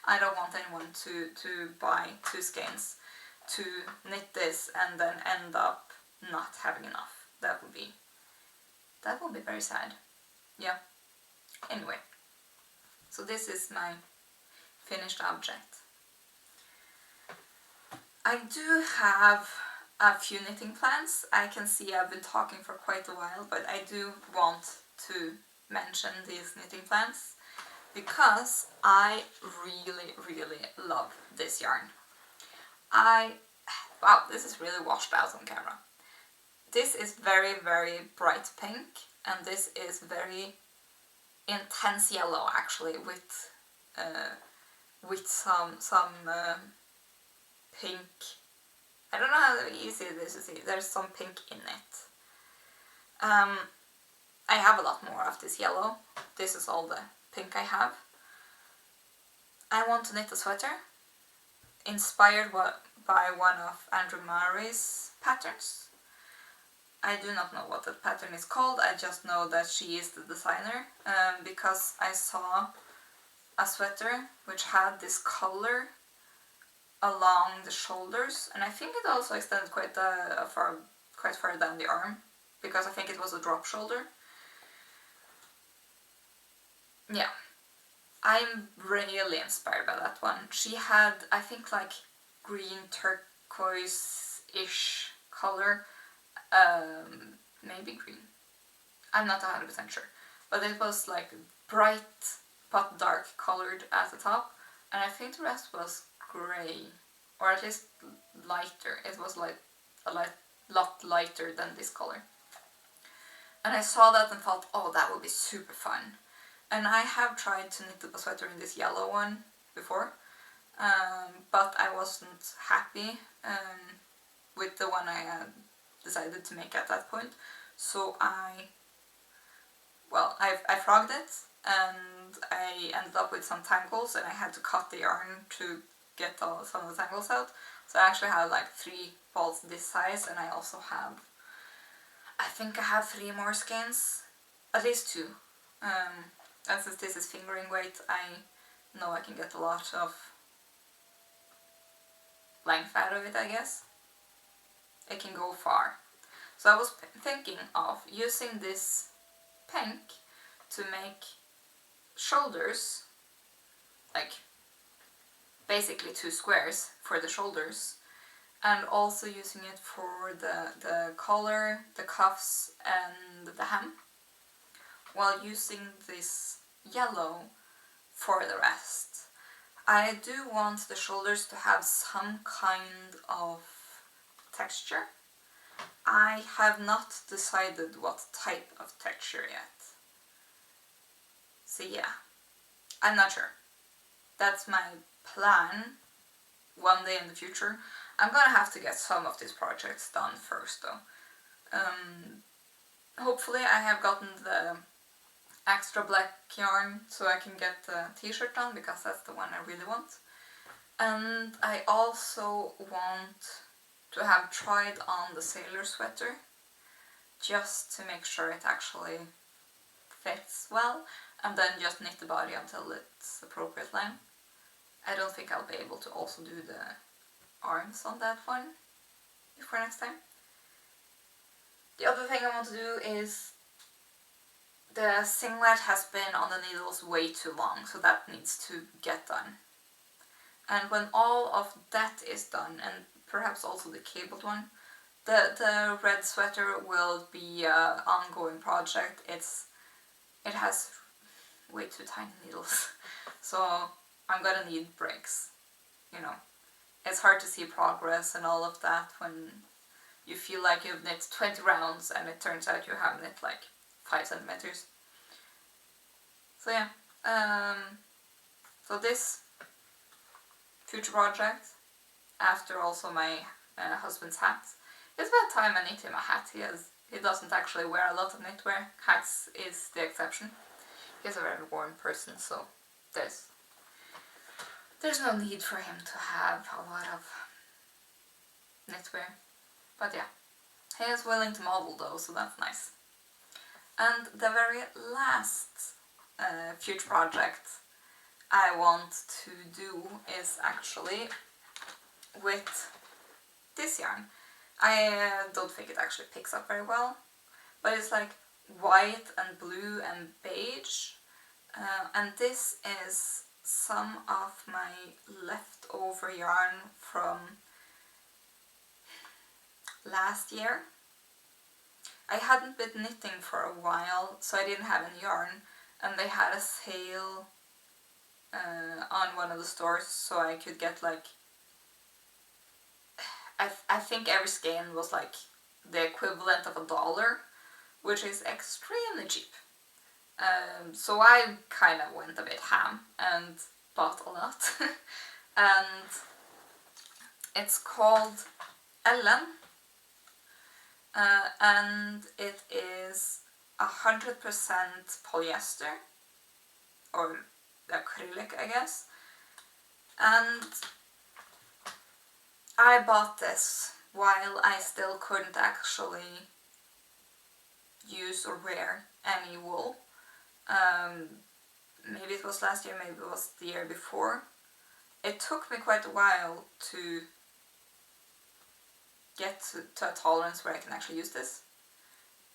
I don't want anyone to buy 2 skeins to knit this and then end up not having enough. That would be very sad. Yeah. Anyway, so this is my finished object. I do have a few knitting plans. I can see I've been talking for quite a while, but I do want to mention these knitting plans because I really, really love this yarn. Wow, this is really washed out on camera. This is very, very bright pink, and this is very intense yellow actually, with some pink. I don't know how easy it is to see. There's some pink in it. I have a lot more of this yellow. This is all the pink I have. I want to knit a sweater inspired by one of Andrew Murray's patterns. I do not know what that pattern is called, I just know that she is the designer, because I saw a sweater which had this color along the shoulders, and I think it also extended quite far down the arm, because I think it was a drop shoulder. Yeah, I'm really inspired by that one. She had, I think, like green turquoise-ish color, maybe green. I'm not 100% sure, but it was like bright but dark colored at the top, and I think the rest was grey, or at least lighter. It was like a lot lighter than this color. And I saw that and thought, oh, that would be super fun. And I have tried to knit a sweater in this yellow one before, but I wasn't happy with the one I had decided to make at that point. So I frogged it, and I ended up with some tangles, and I had to cut the yarn to get some of the tangles out. So I actually have like 3 balls this size, and I also have, I think I have 3 more skeins, at least 2. And since this is fingering weight, I know I can get a lot of length out of it, I guess. It can go far. So I was thinking of using this pink to make shoulders, like basically 2 squares for the shoulders, and also using it for the collar, the cuffs, and the hem, while using this yellow for the rest. I do want the shoulders to have some kind of texture. I have not decided what type of texture yet. So yeah, I'm not sure. That's my plan one day in the future. I'm gonna have to get some of these projects done first though. Hopefully I have gotten the extra black yarn so I can get the t-shirt done, because that's the one I really want. And I also want to have tried on the sailor sweater, just to make sure it actually fits well, and then just knit the body until it's appropriate length. I don't think I'll be able to also do the arms on that one before next time. The other thing I want to do is, the singlet has been on the needles way too long, so that needs to get done. And when all of that is done, and perhaps also the cabled one, the red sweater will be an ongoing project. It has way too tiny needles, so I'm gonna need breaks. You know, it's hard to see progress and all of that when you feel like you've knit 20 rounds and it turns out you have knit like 5 centimeters. So yeah, So this future project, after also my husband's hat, it's about time I knit him a hat. He doesn't actually wear a lot of knitwear. Hats is the exception. He's a very warm person, so there's no need for him to have a lot of knitwear. But yeah, he is willing to model though, so that's nice. And the very last future project I want to do is actually with this yarn. I don't think it actually picks up very well, but it's like white and blue and beige, and this is some of my leftover yarn from last year. I hadn't been knitting for a while, so I didn't have any yarn, and they had a sale on one of the stores, so I could get like, I think every skein was like the equivalent of $1, which is extremely cheap. So I kind of went a bit ham and bought a lot. And it's called Ellen, and it is 100% polyester, or acrylic, I guess. And I bought this while I still couldn't actually use or wear any wool. Maybe it was last year, maybe it was the year before. It took me quite a while to get to a tolerance where I can actually use this.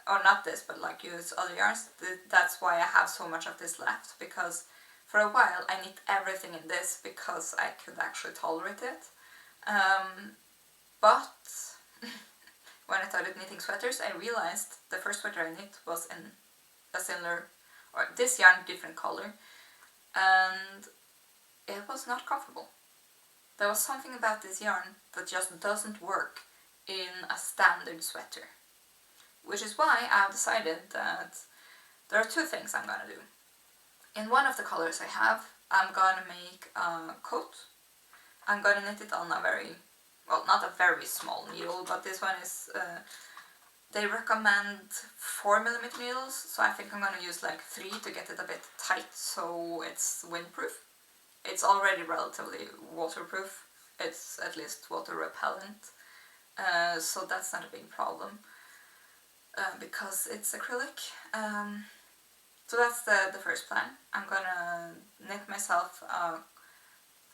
Or not this, but like use other yarns. That's why I have so much of this left, because for a while I knit everything in this because I could actually tolerate it. But when I started knitting sweaters, I realized the first sweater I knit was in a similar, or this yarn, different color, and it was not comfortable. There was something about this yarn that just doesn't work in a standard sweater, which is why I've decided that there are two things I'm gonna do. In one of the colors I have, I'm gonna make a coat. I'm gonna knit it on a very, well, not a very small needle, but this one is, they recommend 4mm needles, so I think I'm gonna use like 3 to get it a bit tight so it's windproof. It's already relatively waterproof, it's at least water repellent, so that's not a big problem, because it's acrylic. So that's the first plan. I'm gonna knit myself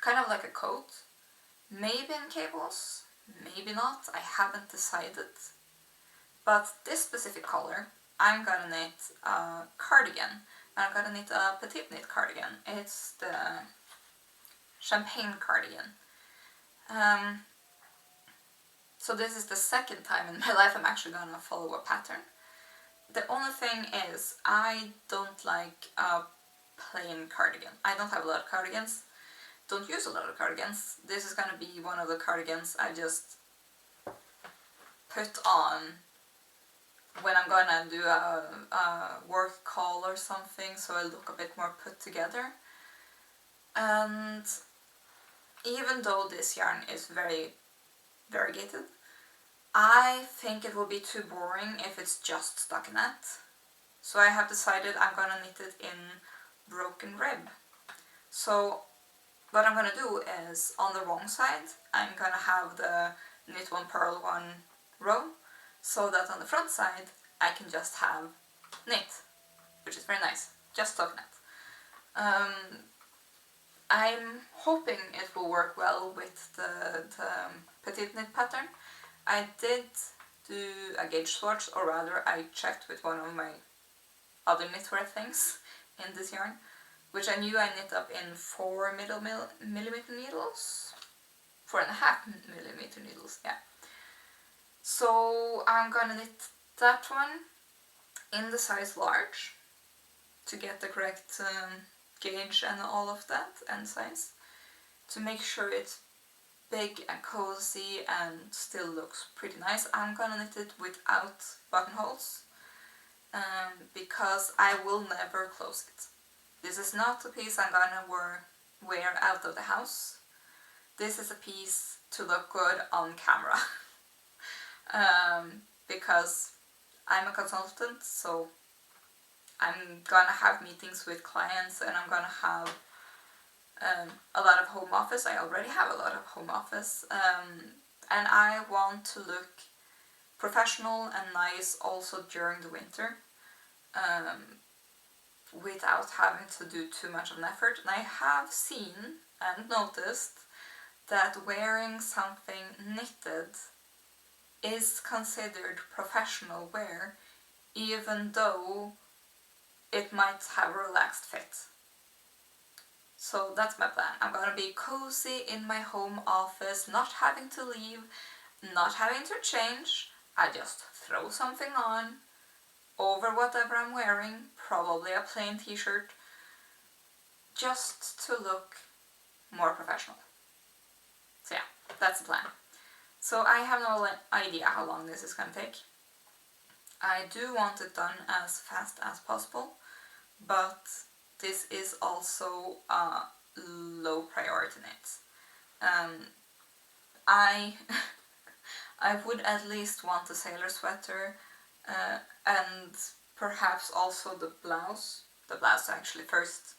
kind of like a coat, maybe in cables, maybe not, I haven't decided. But this specific color, I'm gonna knit a cardigan. I'm gonna knit a petite knit cardigan. It's the champagne cardigan. So this is the second time in my life I'm actually gonna follow a pattern. The only thing is, I don't like a plain cardigan. I don't have a lot of cardigans, don't use a lot of cardigans. This is gonna be one of the cardigans I just put on when I'm gonna do a work call or something, so I look a bit more put together. And even though this yarn is very variegated, I think it will be too boring if it's just stockinette. So I have decided I'm gonna knit it in broken rib. So what I'm gonna do is, on the wrong side, I'm gonna have the knit one, purl one row, so that on the front side I can just have knit, which is very nice, just stockinette. I'm hoping it will work well with the petite knit pattern. I did do a gauge swatch, or rather I checked with one of my other knitwear things in this yarn, which I knew I knit up in 4mm needles, 4.5mm needles, yeah. So I'm gonna knit that one in the size large to get the correct gauge and all of that, and size, to make sure it's big and cozy and still looks pretty nice. I'm gonna knit it without buttonholes, because I will never close it. This is not a piece I'm gonna wear out of the house. This is a piece to look good on camera. Because I'm a consultant, so I'm gonna have meetings with clients and I'm gonna have a lot of home office. I already have a lot of home office, and I want to look professional and nice also during the winter, without having to do too much of an effort. And I have seen and noticed that wearing something knitted is considered professional wear, even though it might have a relaxed fit. So that's my plan. I'm gonna be cozy in my home office, not having to leave, not having to change. I just throw something on over whatever I'm wearing, probably a plain t-shirt, just to look more professional. So yeah, that's the plan. So I have no idea how long this is gonna take. I do want it done as fast as possible, but this is also a low priority knit. I I would at least want a sailor sweater, and perhaps also the blouse actually first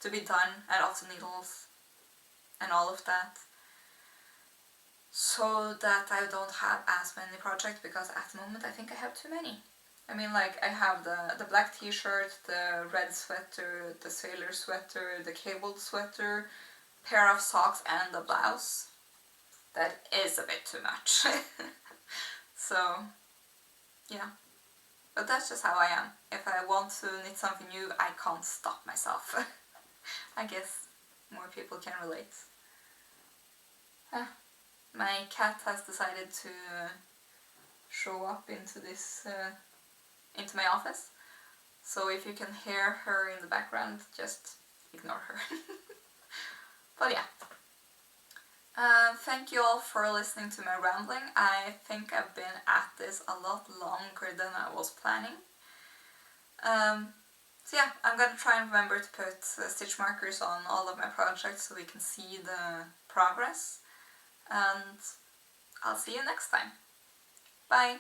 to be done, and also needles and all of that, so that I don't have as many projects, because at the moment I think I have too many. I mean, like, I have the black t-shirt, the red sweater, the sailor sweater, the cabled sweater, pair of socks, and the blouse. That is a bit too much. So, yeah. But that's just how I am. If I want to knit something new, I can't stop myself. I guess more people can relate. My cat has decided to show up into into my office. So if you can hear her in the background, just ignore her. But yeah. Thank you all for listening to my rambling. I think I've been at this a lot longer than I was planning. So yeah, I'm gonna try and remember to put stitch markers on all of my projects so we can see the progress. And I'll see you next time. Bye!